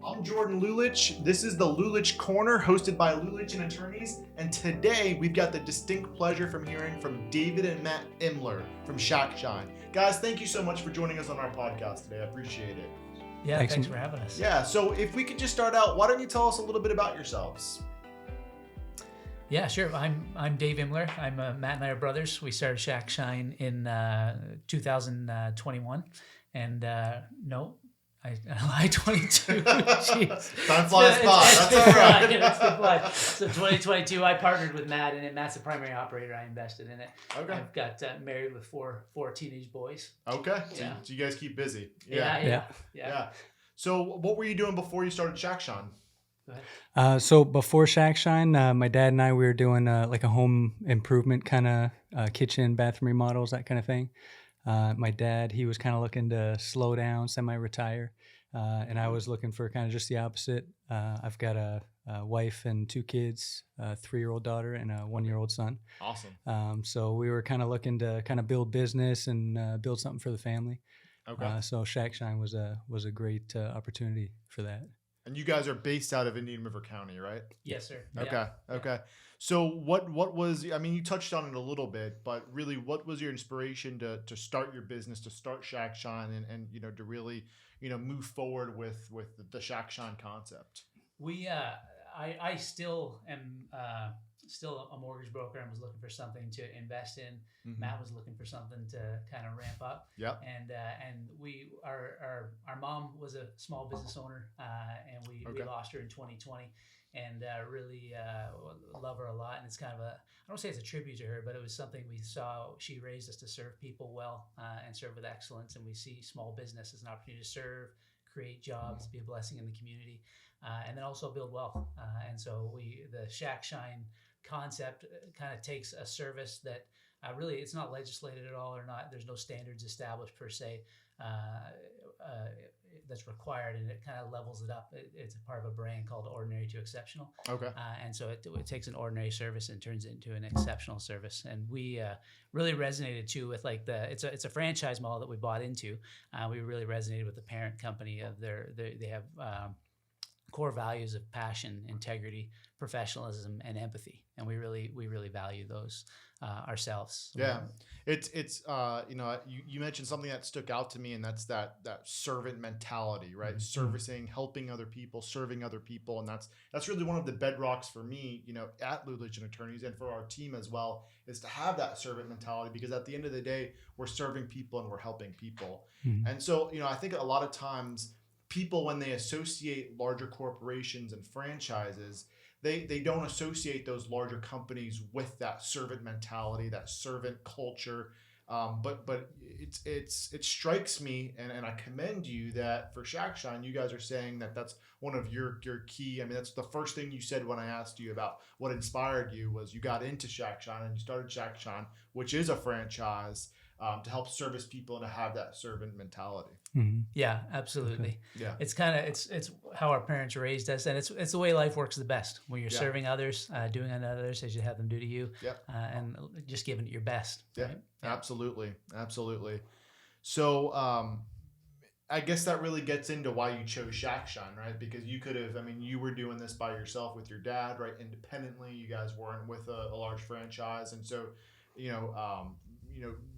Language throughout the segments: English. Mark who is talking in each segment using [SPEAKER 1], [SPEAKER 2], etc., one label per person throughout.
[SPEAKER 1] I'm Jordan Lulich. This is the Lulich Corner, hosted by Lulich Attorneys, and today we've got the distinct pleasure from hearing from David and Matt Imler from Shack Shine. Guys, thank you so much for joining us on our podcast today. I appreciate it.
[SPEAKER 2] Yeah, thanks for having us.
[SPEAKER 1] Yeah, so if we could just start out, why don't you tell us a little bit about yourselves?
[SPEAKER 2] Yeah, sure. I'm Dave Imler. Matt and I are brothers. We started Shack Shine in 2021, and I lied, 22. Jeez.
[SPEAKER 1] Time flies by. That's all right.
[SPEAKER 2] It's the fly. So 2022, I partnered with Matt in it. Matt's the primary operator. I invested in it.
[SPEAKER 1] Okay.
[SPEAKER 2] I've got married with four teenage boys.
[SPEAKER 1] Okay.
[SPEAKER 2] Yeah.
[SPEAKER 1] So you guys keep busy.
[SPEAKER 2] Yeah.
[SPEAKER 1] So what were you doing before you started Shack Shine?
[SPEAKER 3] So before Shack Shine, my dad and I, we were doing like a home improvement kind of kitchen, bathroom remodels, that kind of thing. My dad, he was kind of looking to slow down, semi-retire, and I was looking for kind of just the opposite. I've got a wife and two kids, a 3-year-old daughter and a 1-year-old son.
[SPEAKER 1] Awesome.
[SPEAKER 3] So we were kind of looking to kind of build business and build something for the family.
[SPEAKER 1] Okay.
[SPEAKER 3] So Shack Shine was a great opportunity for that.
[SPEAKER 1] And you guys are based out of Indian River County, right?
[SPEAKER 2] Yes, sir.
[SPEAKER 1] Okay.
[SPEAKER 2] Yeah.
[SPEAKER 1] Okay. So what was, I mean, you touched on it a little bit, but really what was your inspiration to start your business, to start Shack Shine and to really, move forward with the Shack Shine concept?
[SPEAKER 2] I still am still a mortgage broker and was looking for something to invest in. Mm-hmm. Matt was looking for something to kind of ramp up.
[SPEAKER 1] Yep.
[SPEAKER 2] And our mom was a small business owner, and we lost her in 2020, and really love her a lot. And it's kind of I don't say it's a tribute to her, but it was something we saw. She raised us to serve people well and serve with excellence, and we see small business as an opportunity to serve, create jobs, be a blessing in the community, and then also build wealth. And so the Shack Shine concept kind of takes a service that really it's not legislated at all, or not. There's no standards established per se that's required, and it kind of levels it up. It's a part of a brand called Ordinary to Exceptional.
[SPEAKER 1] Okay.
[SPEAKER 2] And so it takes an ordinary service and turns it into an exceptional service. And we really resonated too with like it's a franchise model that we bought into. We really resonated with the parent company of they have core values of passion, integrity, professionalism, and empathy, and we really value those ourselves.
[SPEAKER 1] Yeah, it's you mentioned something that stuck out to me, and that's that servant mentality, right? Mm-hmm. Servicing, helping other people, serving other people, and that's really one of the bedrocks for me, at Lulich Attorneys, and for our team as well, is to have that servant mentality, because at the end of the day, we're serving people and we're helping people. Mm-hmm. And so I think a lot of times people, when they associate larger corporations and franchises, they don't associate those larger companies with that servant mentality, that servant culture. But it strikes me, and I commend you that for Shack Shine, you guys are saying that that's one of your key. I mean, that's the first thing you said when I asked you about what inspired you, was you got into Shack Shine and you started Shack Shine, which is a franchise, to help service people and to have that servant mentality.
[SPEAKER 3] Mm-hmm.
[SPEAKER 2] Yeah, absolutely.
[SPEAKER 1] Okay. Yeah.
[SPEAKER 2] It's kind of it's how our parents raised us, and it's the way life works the best, when you're serving others, doing unto others as you have them do to you, and just giving it your best.
[SPEAKER 1] Yeah,
[SPEAKER 2] right?
[SPEAKER 1] Absolutely. So I guess that really gets into why you chose Shack Shine, right? Because you could have, you were doing this by yourself with your dad, right? Independently, you guys weren't with a large franchise, and so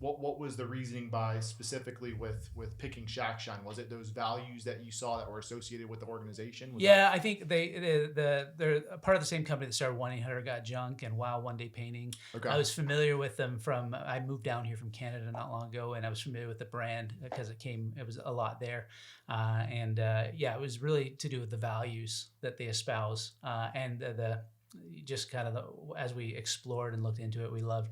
[SPEAKER 1] what was the reasoning by specifically with picking Shack Shine? Was it those values that you saw that were associated with the organization?
[SPEAKER 2] I think they're a part of the same company that started 1-800-GOT-JUNK and Wow One Day Painting. Okay. I was familiar with them I moved down here from Canada not long ago, and I was familiar with the brand because it was a lot there. It was really to do with the values that they espouse, and just kind of as we explored and looked into it, we loved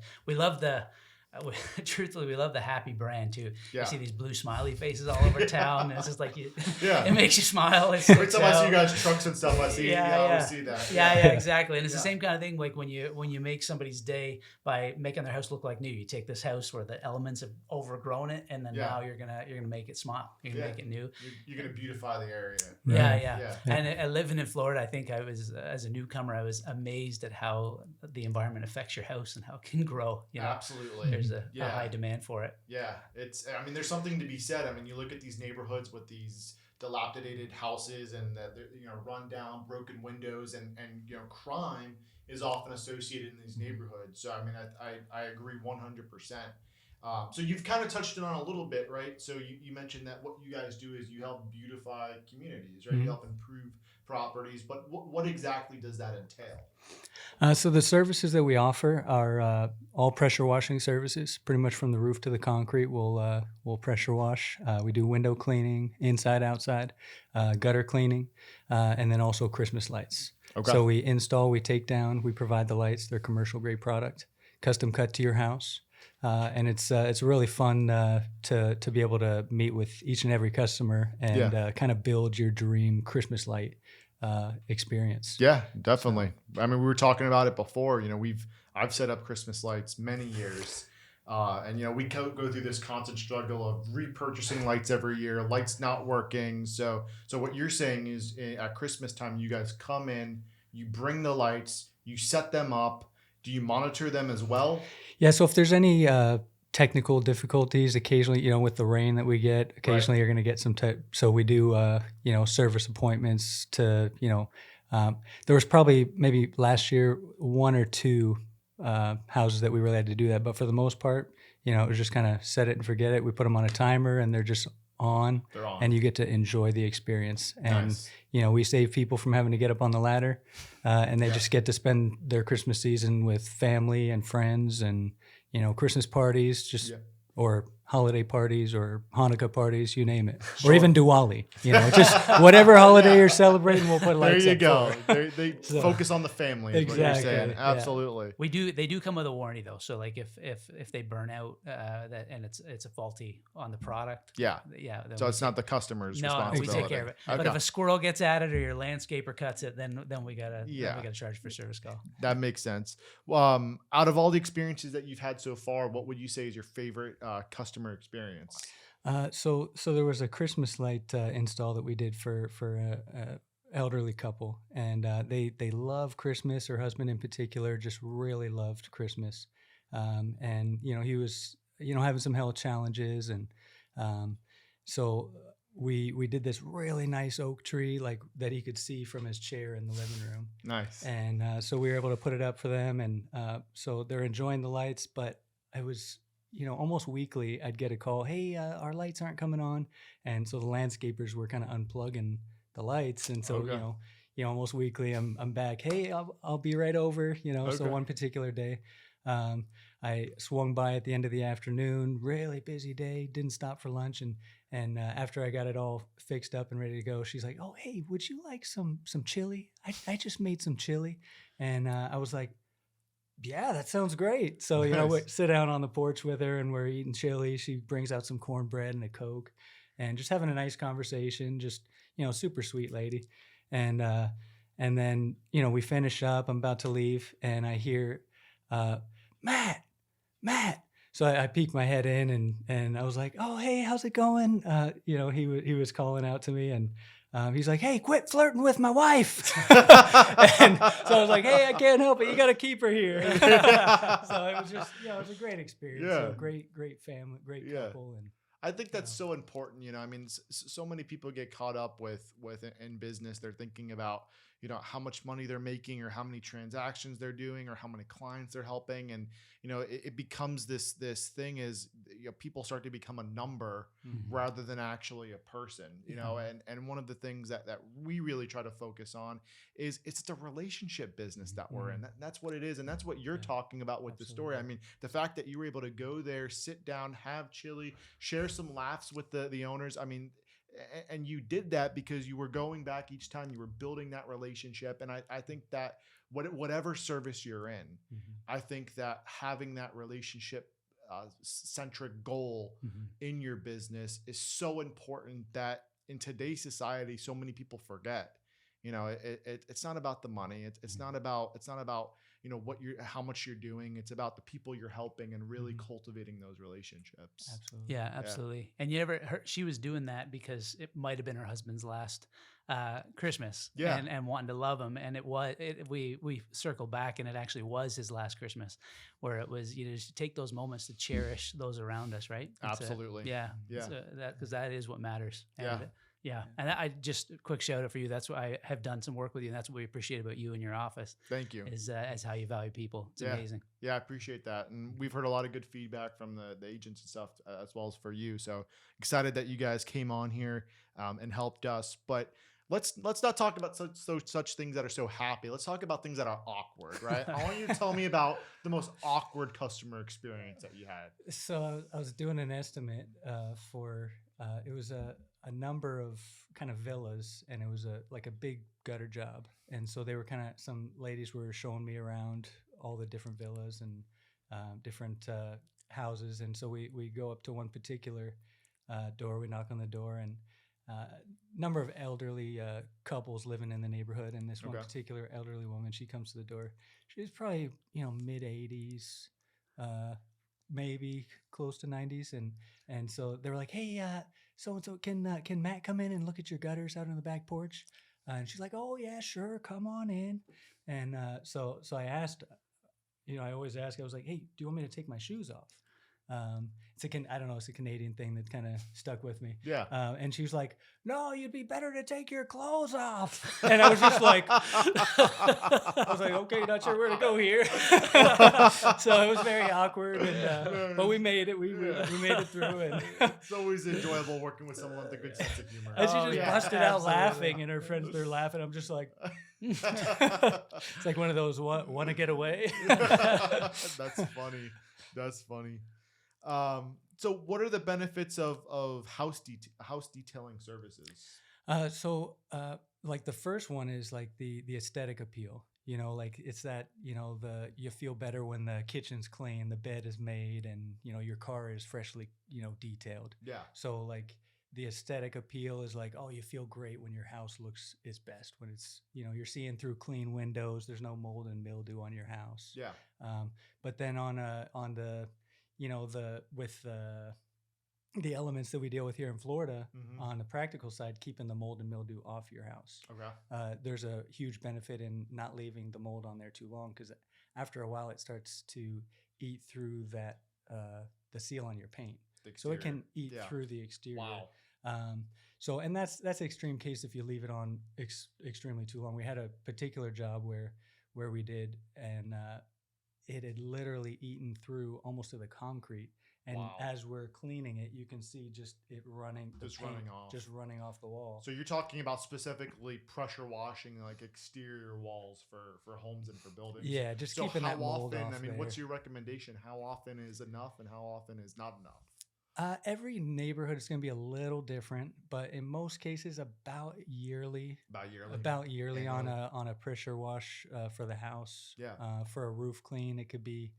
[SPEAKER 2] truthfully, we love the happy brand too. Yeah. You see these blue smiley faces all over town, and it's just like it makes you smile.
[SPEAKER 1] Every time I see you guys trucks and stuff, I see that.
[SPEAKER 2] Yeah, exactly. And it's the same kind of thing. Like when you make somebody's day by making their house look like new. You take this house where the elements have overgrown it, and then now you're gonna make it smile. You're gonna make it new.
[SPEAKER 1] You're gonna beautify the area.
[SPEAKER 2] Yeah. And living in Florida, I think I was, as a newcomer, I was amazed at how the environment affects your house and how it can grow.
[SPEAKER 1] Absolutely.
[SPEAKER 2] There's a high demand for it.
[SPEAKER 1] Yeah, there's something to be said. You look at these neighborhoods with these dilapidated houses and that they're, run down, broken windows, and crime is often associated in these neighborhoods. So I mean, I agree 100%. So you've kind of touched it on a little bit, right? So you mentioned that what you guys do is you help beautify communities, right? You help improve properties, but what exactly does that entail?
[SPEAKER 3] So the services that we offer are all pressure washing services, pretty much from the roof to the concrete. We'll pressure wash. We do window cleaning, inside, outside, gutter cleaning, and then also Christmas lights.
[SPEAKER 1] Okay.
[SPEAKER 3] So we install, we take down, we provide the lights. They're commercial grade product, custom cut to your house. And it's really fun to be able to meet with each and every customer and kind of build your dream Christmas light experience.
[SPEAKER 1] Yeah, definitely. I mean, we were talking about it before. I've set up Christmas lights many years, and we go through this constant struggle of repurchasing lights every year. Lights not working. So what you're saying is at Christmas time, you guys come in, you bring the lights, you set them up. Do you monitor them as well?
[SPEAKER 3] Yeah. So if there's any technical difficulties, occasionally, with the rain that we get, occasionally you're going to get some. So we do, service appointments to, there was probably maybe last year 1 or 2 houses that we really had to do that, but for the most part, it was just kind of set it and forget it. We put them on a timer and they're just on, and you get to enjoy the experience. And
[SPEAKER 1] Nice.
[SPEAKER 3] we save people from having to get up on the ladder, and they just get to spend their Christmas season with family and friends, and Christmas parties, or holiday parties or Hanukkah parties, you name it, or even Diwali. Just whatever holiday you're celebrating, we'll put lights.
[SPEAKER 1] There you
[SPEAKER 3] up
[SPEAKER 1] go.
[SPEAKER 3] for.
[SPEAKER 1] They focus on the family. Is what you're
[SPEAKER 3] Exactly,
[SPEAKER 1] saying.
[SPEAKER 3] yeah.
[SPEAKER 1] Absolutely.
[SPEAKER 2] They do come with a warranty though. So like if they burn out and it's a faulty on the product.
[SPEAKER 1] Yeah.
[SPEAKER 2] Then
[SPEAKER 1] So it's not the customer's
[SPEAKER 2] no, we
[SPEAKER 1] responsibility.
[SPEAKER 2] take care of it.
[SPEAKER 1] Okay.
[SPEAKER 2] But if a squirrel gets at it or your landscaper cuts it, then we gotta charge for service call.
[SPEAKER 1] That makes sense. Out of all the experiences that you've had so far, what would you say is your favorite customer experience?
[SPEAKER 3] So there was a Christmas light install that we did for a elderly couple, and they love Christmas. Her husband in particular just really loved Christmas, and he was having some health challenges, and so we did this really nice oak tree like that he could see from his chair in the living room.
[SPEAKER 1] Nice.
[SPEAKER 3] And so we were able to put it up for them, and so they're enjoying the lights. But I was, almost weekly, I'd get a call, hey, our lights aren't coming on. And so the landscapers were kind of unplugging the lights. And so, almost weekly, I'm back, hey, I'll be right over, So one particular day, I swung by at the end of the afternoon, really busy day, didn't stop for lunch. And after I got it all fixed up and ready to go, she's like, oh, hey, would you like some chili? I just made some chili. And I was like, yeah, that sounds great. So, we sit down on the porch with her and we're eating chili. She brings out some cornbread and a Coke and just having a nice conversation, just, super sweet lady. And then, we finish up, I'm about to leave and I hear, Matt. So I peeked my head in and I was like, oh, hey, how's it going? He was calling out to me and he's like, hey, quit flirting with my wife. And so I was like, hey, I can't help it. You got to keep her here. So it was just, it was a great experience.
[SPEAKER 1] Yeah.
[SPEAKER 3] So great family, great couple. And
[SPEAKER 1] I think that's so important. I mean, so many people get caught up with in business. They're thinking about, how much money they're making or how many transactions they're doing or how many clients they're helping. And, it becomes this thing is, people start to become a number rather than actually a person, and one of the things that we really try to focus on is it's the relationship business that we're in. That's what it is. And that's what you're talking about with the story. I mean, the fact that you were able to go there, sit down, have chili, share some laughs with the owners. I mean, and you did that because you were going back each time, you were building that relationship. And I think that whatever service you're in, I think that having that relationship centric goal in your business is so important that in today's society, so many people forget. It's not about the money. It's not about how much you're doing. It's about the people you're helping and really cultivating those relationships.
[SPEAKER 3] absolutely.
[SPEAKER 2] Yeah, absolutely. And you never heard, she was doing that because it might have been her husband's last Christmas, and wanting to love him. And we circled back, and it actually was his last Christmas, where it was just take those moments to cherish those around us, right?
[SPEAKER 1] Absolutely.
[SPEAKER 2] Because that is what matters. And, Yeah. And I just a quick shout out for you. That's why I have done some work with you. And that's what we appreciate about you and your office
[SPEAKER 1] Thank you.
[SPEAKER 2] is as how you value people. It's amazing.
[SPEAKER 1] Yeah, I appreciate that. And we've heard a lot of good feedback from the agents and stuff, as well as for you. So excited that you guys came on here and helped us. But let's not talk about such things that are so happy. Let's talk about things that are awkward, right? I want you to tell me about the most awkward customer experience that you had.
[SPEAKER 3] So I was doing an estimate for it was a number of kind of villas, and it was like a big gutter job. And so they were some ladies were showing me around all the different villas and different houses. And so we go up to one particular door. We knock on the door, and number of elderly couples living in the neighborhood. And this one particular elderly woman, she comes to the door. She's probably mid 80s. Maybe close to 90s, and so they were like, "Hey, so and so, can Matt come in and look at your gutters out on the back porch?" And she's like, "Oh yeah, sure, come on in." And so I asked, I always ask. I was like, "Hey, do you want me to take my shoes off?" I don't know, it's a Canadian thing that kind of stuck with me.
[SPEAKER 1] Yeah.
[SPEAKER 3] And she was like, "No, you'd be better to take your clothes off." And I was just like, okay, not sure where to go here. So it was very awkward, but we made it. We made it through, and
[SPEAKER 1] it's always enjoyable working with someone with a good sense of humor.
[SPEAKER 3] and she just busted out laughing, and her friends, they're laughing. I'm just like, it's like one of those want to get away.
[SPEAKER 1] That's funny. That's funny. So what are the benefits of house detailing services?
[SPEAKER 3] Like the first one is like the aesthetic appeal, like it's that, you feel better when the kitchen's clean, the bed is made, and, your car is freshly, detailed.
[SPEAKER 1] Yeah.
[SPEAKER 3] So like the aesthetic appeal is like, oh, you feel great when your house looks its best, when it's, you're seeing through clean windows, there's no mold and mildew on your house.
[SPEAKER 1] Yeah.
[SPEAKER 3] But then on the with the elements that we deal with here in Florida, on the practical side, keeping the mold and mildew off your house.
[SPEAKER 1] Okay.
[SPEAKER 3] There's a huge benefit in not leaving the mold on there too long, because after a while it starts to eat through that the seal on your paint. So it can eat through the exterior.
[SPEAKER 1] Wow.
[SPEAKER 3] And that's an extreme case if you leave it on extremely too long. We had a particular job where we did, and it had literally eaten through almost to the concrete. And as we're cleaning it, you can see just it running off the wall.
[SPEAKER 1] So you're talking about specifically pressure washing like exterior walls for homes and for buildings.
[SPEAKER 3] Yeah, just keeping that mold off.
[SPEAKER 1] I mean, what's your recommendation? How often is enough, and how often is not enough?
[SPEAKER 3] Every neighborhood is going to be a little different, but in most cases, about yearly. About yearly on a pressure wash for the house.
[SPEAKER 1] Yeah.
[SPEAKER 3] For a roof clean, it could be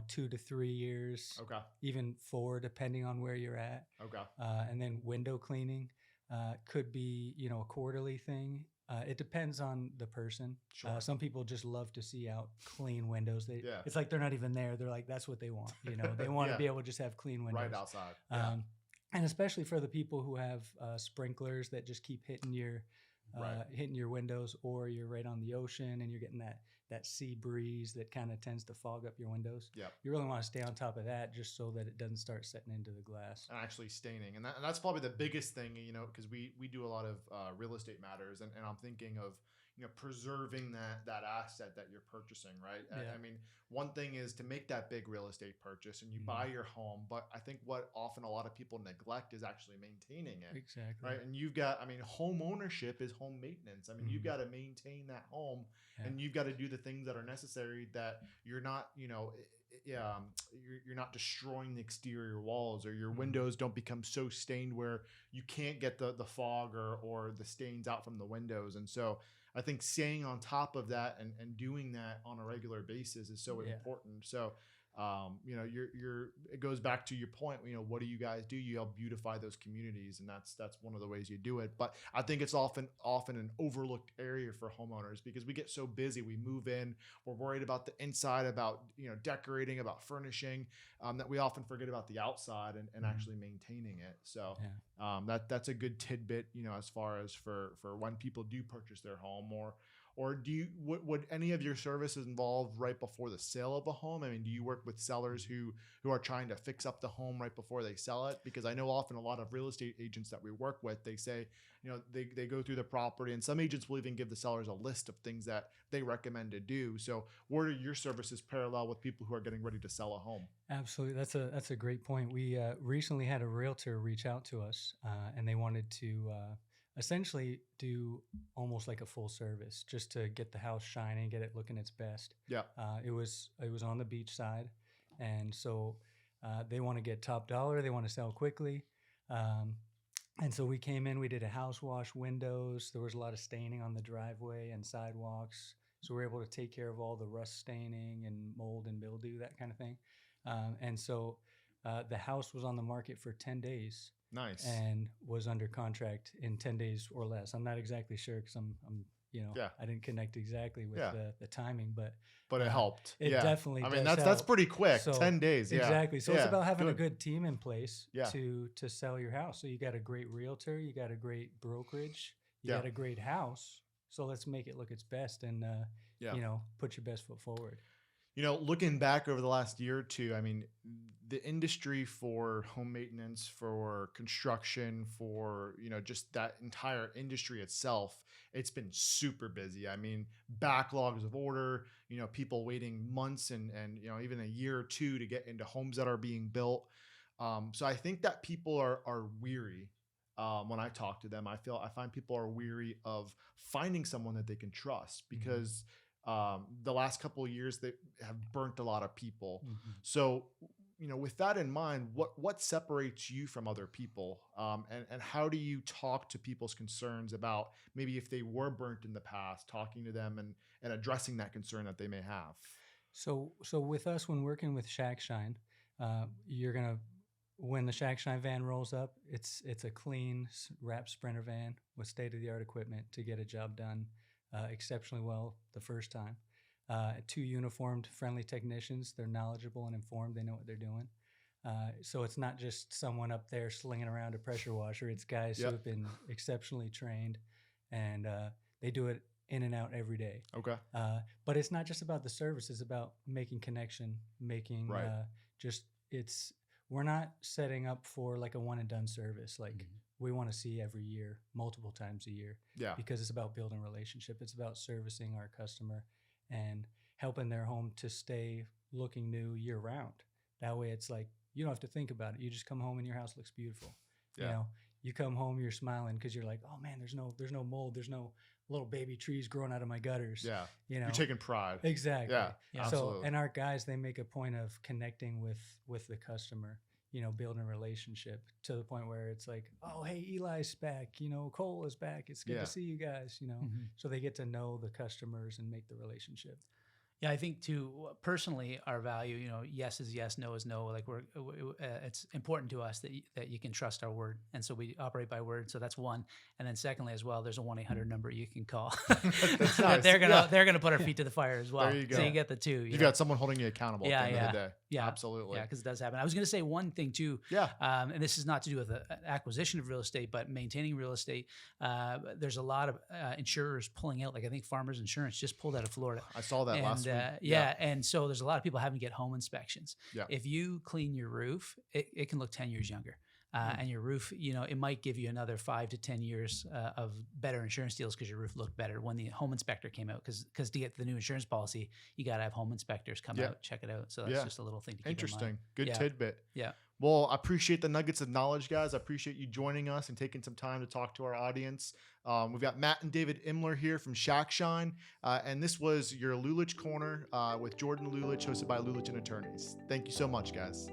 [SPEAKER 3] 2 to 3 years.
[SPEAKER 1] Okay.
[SPEAKER 3] Even 4, depending on where you're at.
[SPEAKER 1] Okay.
[SPEAKER 3] And then window cleaning could be a quarterly thing. It depends on the person.
[SPEAKER 1] Sure.
[SPEAKER 3] Some people just love to see out clean windows. It's like they're not even there. They're like, that's what they want. They want to be able to just have clean windows.
[SPEAKER 1] Right outside.
[SPEAKER 3] And especially for the people who have sprinklers that just keep hitting your windows, or you're right on the ocean and you're getting that sea breeze that kind of tends to fog up your windows.
[SPEAKER 1] Yeah.
[SPEAKER 3] You really want to stay on top of that just so that it doesn't start setting into the glass.
[SPEAKER 1] And actually staining. And that's probably the biggest thing, because we do a lot of real estate matters, and I'm thinking of, preserving that asset that you're purchasing, right?
[SPEAKER 3] Yeah.
[SPEAKER 1] I mean, one thing is to make that big real estate purchase and you buy your home, but I think what often a lot of people neglect is actually maintaining it.
[SPEAKER 3] Exactly.
[SPEAKER 1] Right. And home ownership is home maintenance. I mean, you've got to maintain that home, and you've got to do the things that are necessary, that you're not, you're not destroying the exterior walls, or your windows don't become so stained where you can't get the fog or the stains out from the windows. And so I think staying on top of that and doing that on a regular basis is so important. So, it goes back to your point, what do you guys do? You help beautify those communities, and that's one of the ways you do it. But I think it's often an overlooked area for homeowners, because we get so busy. We move in, we're worried about the inside, about, decorating, about furnishing, that we often forget about the outside and actually maintaining it. So, that's a good tidbit, as far as for when people do purchase their home, or would any of your services involve right before the sale of a home? I mean, do you work with sellers who are trying to fix up the home right before they sell it? Because I know often a lot of real estate agents that we work with, they say, they go through the property, and some agents will even give the sellers a list of things that they recommend to do. So what are your services parallel with people who are getting ready to sell a home?
[SPEAKER 3] Absolutely. That's a great point. We recently had a realtor reach out to us, and they wanted to essentially do almost like a full service, just to get the house shining, get it looking its best.
[SPEAKER 1] Yeah.
[SPEAKER 3] It was on the beach side, and so they want to get top dollar. They want to sell quickly. And so we came in, we did a house wash, windows. There was a lot of staining on the driveway and sidewalks. So we were able to take care of all the rust staining and mold and mildew, that kind of thing. And so the house was on the market for 10 days.
[SPEAKER 1] Nice.
[SPEAKER 3] And was under contract in 10 days or less. I'm not exactly sure because I'm I didn't connect exactly with the timing, but
[SPEAKER 1] it helped.
[SPEAKER 3] It definitely
[SPEAKER 1] I mean,
[SPEAKER 3] does
[SPEAKER 1] that's
[SPEAKER 3] help.
[SPEAKER 1] pretty quick.
[SPEAKER 3] So,
[SPEAKER 1] 10 days. Yeah.
[SPEAKER 3] Exactly. So it's about having
[SPEAKER 1] Good.
[SPEAKER 3] a good team in place
[SPEAKER 1] Yeah.
[SPEAKER 3] to sell your house. So you got a great realtor, you got a great brokerage, you got a great house. So let's make it look its best and put your best foot forward.
[SPEAKER 1] Looking back over the last year or two, I mean, the industry for home maintenance, for construction, for, just that entire industry itself, it's been super busy. I mean, backlogs of order, people waiting months and even a year or two to get into homes that are being built. So I think that people are weary. When I talk to them, I find people are weary of finding someone that they can trust, because the last couple of years they have burnt a lot of people.
[SPEAKER 3] Mm-hmm.
[SPEAKER 1] So, with that in mind, what separates you from other people? And how do you talk to people's concerns about maybe if they were burnt in the past, talking to them and addressing that concern that they may have?
[SPEAKER 3] So with us, when working with Shack Shine, when the Shack Shine van rolls up, it's a clean wrap Sprinter van with state-of-the-art equipment to get a job done exceptionally well the first time. 2 uniformed, friendly technicians. They're knowledgeable and informed. They know what they're doing. So it's not just someone up there slinging around a pressure washer. It's guys who have been exceptionally trained, and they do it in and out every day.
[SPEAKER 1] Okay.
[SPEAKER 3] But it's not just about the service. It's about making connection, we're not setting up for like a one and done service. Like we want to see every year, multiple times a year. Yeah. Because it's about building relationship. It's about servicing our customer and helping their home to stay looking new year round. That way it's like, you don't have to think about it. You just come home and your house looks beautiful. Yeah. You come home, you're smiling because you're like, oh man, there's no mold. There's no little baby trees growing out of my gutters. Yeah.
[SPEAKER 1] You're taking pride.
[SPEAKER 3] Exactly.
[SPEAKER 1] Yeah.
[SPEAKER 3] So, and our guys, they make a point of connecting with the customer, building a relationship to the point where it's like, oh, hey, Eli's back, Cole is back. It's good to see you guys, So they get to know the customers and make the relationship.
[SPEAKER 2] Yeah, I think too, personally, our value, yes is yes, no is no. Like it's important to us that you can trust our word, and so we operate by word. So that's one, and then secondly as well, there's a 1-800 number you can call.
[SPEAKER 1] That's nice.
[SPEAKER 2] they're gonna put our feet to the fire as well. There you go. So you get the two.
[SPEAKER 1] You've got someone holding you accountable at the end of the day.
[SPEAKER 2] Yeah,
[SPEAKER 1] absolutely.
[SPEAKER 2] Yeah, because it does happen. I was going to say one thing too. Yeah. And this is not to do with the acquisition of real estate, but maintaining real estate. There's a lot of insurers pulling out. Like I think Farmers Insurance just pulled out of Florida.
[SPEAKER 1] I saw that last week.
[SPEAKER 2] And so there's a lot of people having to get home inspections. Yeah. If you clean your roof, it can look 10 years younger. And your roof, it might give you another 5 to 10 years of better insurance deals because your roof looked better when the home inspector came out. Because to get the new insurance policy, you got to have home inspectors come out, check it out. So that's just a little thing to keep in mind.
[SPEAKER 1] Good tidbit.
[SPEAKER 2] Yeah.
[SPEAKER 1] Well, I appreciate the nuggets of knowledge, guys. I appreciate you joining us and taking some time to talk to our audience. We've got Matt and David Imler here from Shack Shine. And this was your Lulich Corner with Jordan Lulich, hosted by Lulich Attorneys. Thank you so much, guys.